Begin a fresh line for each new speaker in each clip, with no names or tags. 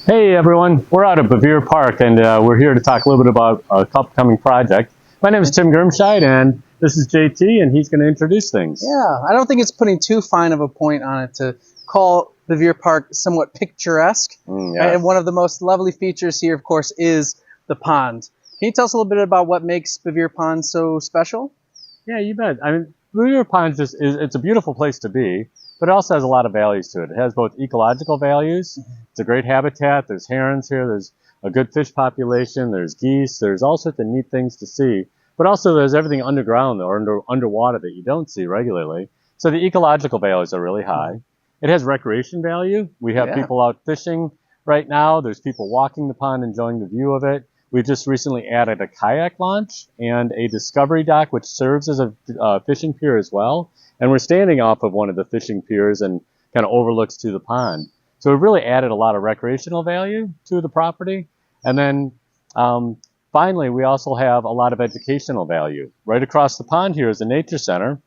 Hey everyone, we're out at Bevier Park and we're here to talk a little bit about an upcoming project. My name is Tim Grimscheid and this is JT and he's going to introduce things.
Yeah, I don't think it's putting too fine of a point on it to call Bevier Park somewhat picturesque.
Yes.
And one of the most lovely features here, of course, is the pond. Can you tell us a little bit about what makes Bevier Pond so special?
Yeah, you bet. I mean, Bevier Pond it's a beautiful place to be, but it also has a lot of values to it. It has both ecological values. It's a great habitat. There's herons here. There's a good fish population. There's geese. There's all sorts of neat things to see. But also there's everything underground or underwater that you don't see regularly. So the ecological values are really high. It has recreation value. We have people out fishing right now. There's people walking the pond, enjoying the view of it. We just recently added a kayak launch and a discovery dock, which serves as a fishing pier as well. And we're standing off of one of the fishing piers and kind of overlooks to the pond. So we've really added a lot of recreational value to the property. And then finally, we also have a lot of educational value. Right across the pond here is a nature center.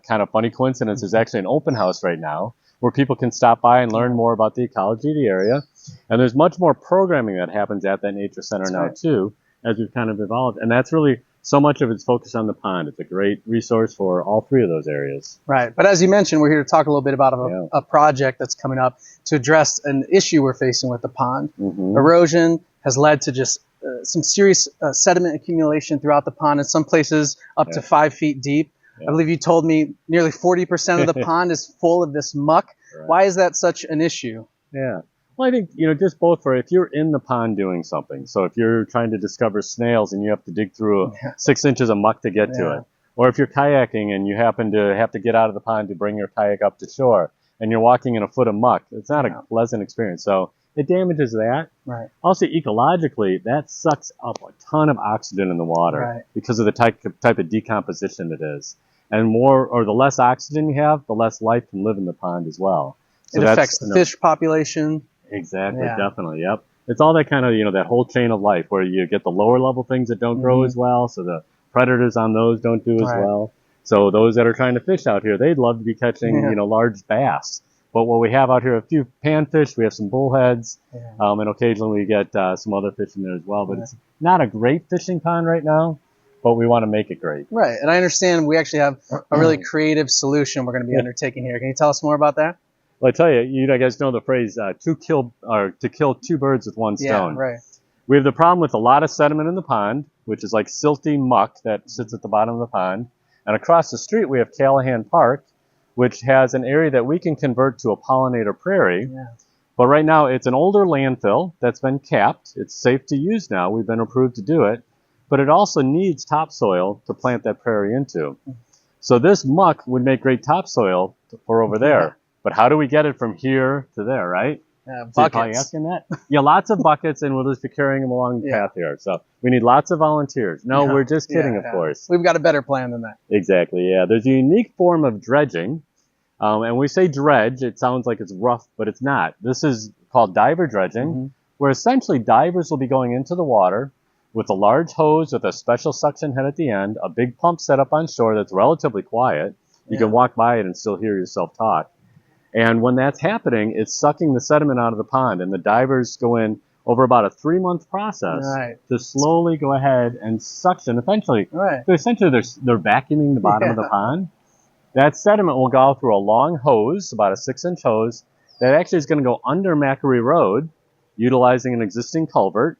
Kind of funny coincidence, there's actually an open house right now where people can stop by and learn more about the ecology of the area. And there's much more programming that happens at that nature center now too, as we've kind of evolved. And that's really so much of it's focused on the pond. It's a great resource for all three of those areas.
Right. But as you mentioned, we're here to talk a little bit about a project that's coming up to address an issue we're facing with the pond. Erosion has led to just some serious sediment accumulation throughout the pond, in some places up to 5 feet deep. I believe you told me nearly 40% of the pond is full of this muck. Right. Why is that such an issue?
Yeah. Well, I think, just both for if you're in the pond doing something. So if you're trying to discover snails and you have to dig through 6 inches of muck to get to it. Or if you're kayaking and you happen to have to get out of the pond to bring your kayak up to shore and you're walking in a foot of muck, it's not a pleasant experience. So it damages that. Right. Also, ecologically, that sucks up a ton of oxygen in the water because of the type of decomposition it is. And the less oxygen you have, the less life can live in the pond as well. So
it affects the fish population.
Exactly, definitely, yep. It's all that kind of, that whole chain of life where you get the lower level things that don't grow as well, so the predators on those don't do as well. So those that are trying to fish out here, they'd love to be catching, large bass. But what we have out here, a few panfish, we have some bullheads, and occasionally we get some other fish in there as well. But it's not a great fishing pond right now, but we want to make it great.
Right, and I understand we actually have a really creative solution we're going to be undertaking here. Can you tell us more about that?
Well, I tell you, you guys know the phrase to kill 2 birds with 1 stone.
Yeah, right.
We have the problem with a lot of sediment in the pond, which is like silty muck that sits at the bottom of the pond. And across the street, we have Waukegan Park, which has an area that we can convert to a pollinator prairie. Yeah. But right now, it's an older landfill that's been capped. It's safe to use now. We've been approved to do it. But it also needs topsoil to plant that prairie into. So this muck would make great topsoil for over there. But how do we get it from here to there, right?
Buckets.
So you're probably asking that? Yeah, lots of buckets, and we'll just be carrying them along the path here. So we need lots of volunteers. No, we're just kidding, of course.
We've got a better plan than that.
Exactly, yeah. There's a unique form of dredging. And we say dredge, it sounds like it's rough, but it's not. This is called diver dredging, where essentially divers will be going into the water with a large hose with a special suction head at the end, a big pump set up on shore that's relatively quiet. You can walk by it and still hear yourself talk. And when that's happening, it's sucking the sediment out of the pond, and the divers go in over about a 3-month process to slowly go ahead and suction. Essentially, they're vacuuming the bottom of the pond. That sediment will go through a long hose, about a 6-inch hose, that actually is going to go under Macquarie Road, utilizing an existing culvert,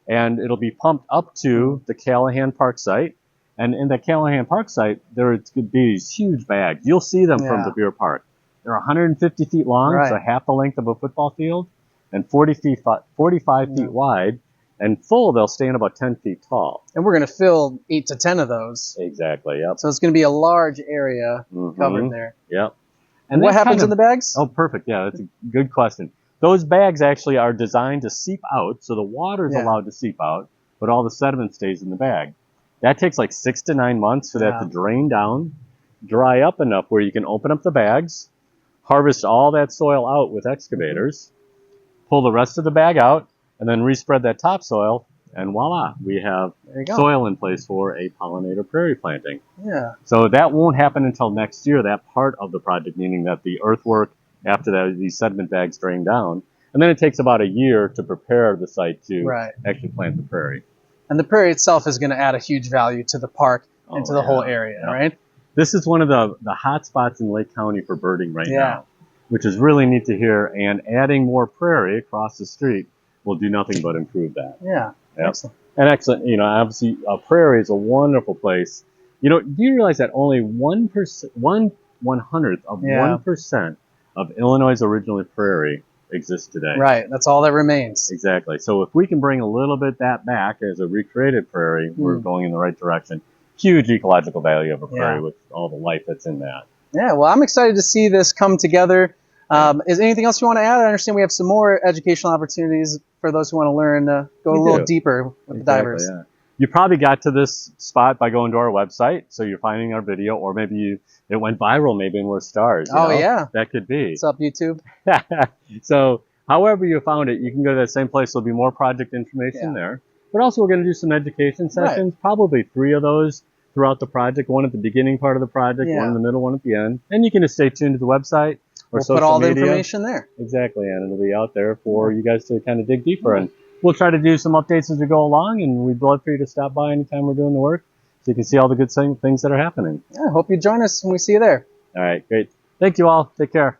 and it'll be pumped up to the Waukegan Park site. And in the Waukegan Park site, there could be these huge bags. You'll see them from the Bevier Park. They're 150 feet long, so half the length of a football field, and 45 feet wide. And full, they'll stand about 10 feet tall.
And we're going to fill 8 to 10 of those.
Exactly, yep.
So it's going to be a large area covered there.
Yep.
And what happens in the bags?
Oh, perfect. Yeah, that's a good question. Those bags actually are designed to seep out, so the water is allowed to seep out, but all the sediment stays in the bag. That takes like 6 to 9 months for that to drain down, dry up enough where you can open up the bags, harvest all that soil out with excavators, pull the rest of the bag out, and then respread that topsoil, and voila, we have soil in place for a pollinator prairie planting. Yeah. So that won't happen until next year, that part of the project, meaning that the earthwork after that, these sediment bags drain down. And then it takes about a year to prepare the site to
Right.
actually plant the prairie.
And the prairie itself is going to add a huge value to the park and to the whole area, right?
This is one of the hot spots in Lake County for birding right now, which is really neat to hear. And adding more prairie across the street will do nothing but improve that.
Yeah. Excellent.
And excellent, you know, obviously a prairie is a wonderful place. You know, do you realize that only 1%, 1/100th of 1% of Illinois' original prairie exists today?
Right. That's all that remains.
Exactly. So if we can bring a little bit that back as a recreated prairie, we're going in the right direction. Huge ecological value of a prairie with all the life that's in that. Yeah,
well, I'm excited to see this come together. Is anything else you want to add? I understand we have some more educational opportunities for those who want to learn, go a little deeper with the divers.
Yeah. You probably got to this spot by going to our website, so you're finding our video, or maybe it went viral, maybe, and we're stars.
Oh, yeah.
That could be.
What's up, YouTube?
So however you found it, you can go to that same place. There'll be more project information there. But also we're going to do some education sessions, probably 3 of those throughout the project, one at the beginning part of the project, one in the middle, one at the end. And you can just stay tuned to the website or social media. We'll put all the
information there.
Exactly, and it'll be out there for you guys to kind of dig deeper. And we'll try to do some updates as we go along, and we'd love for you to stop by anytime we're doing the work so you can see all the good things that are happening.
Yeah, I hope you join us when we see you there.
All right, great. Thank you all. Take care.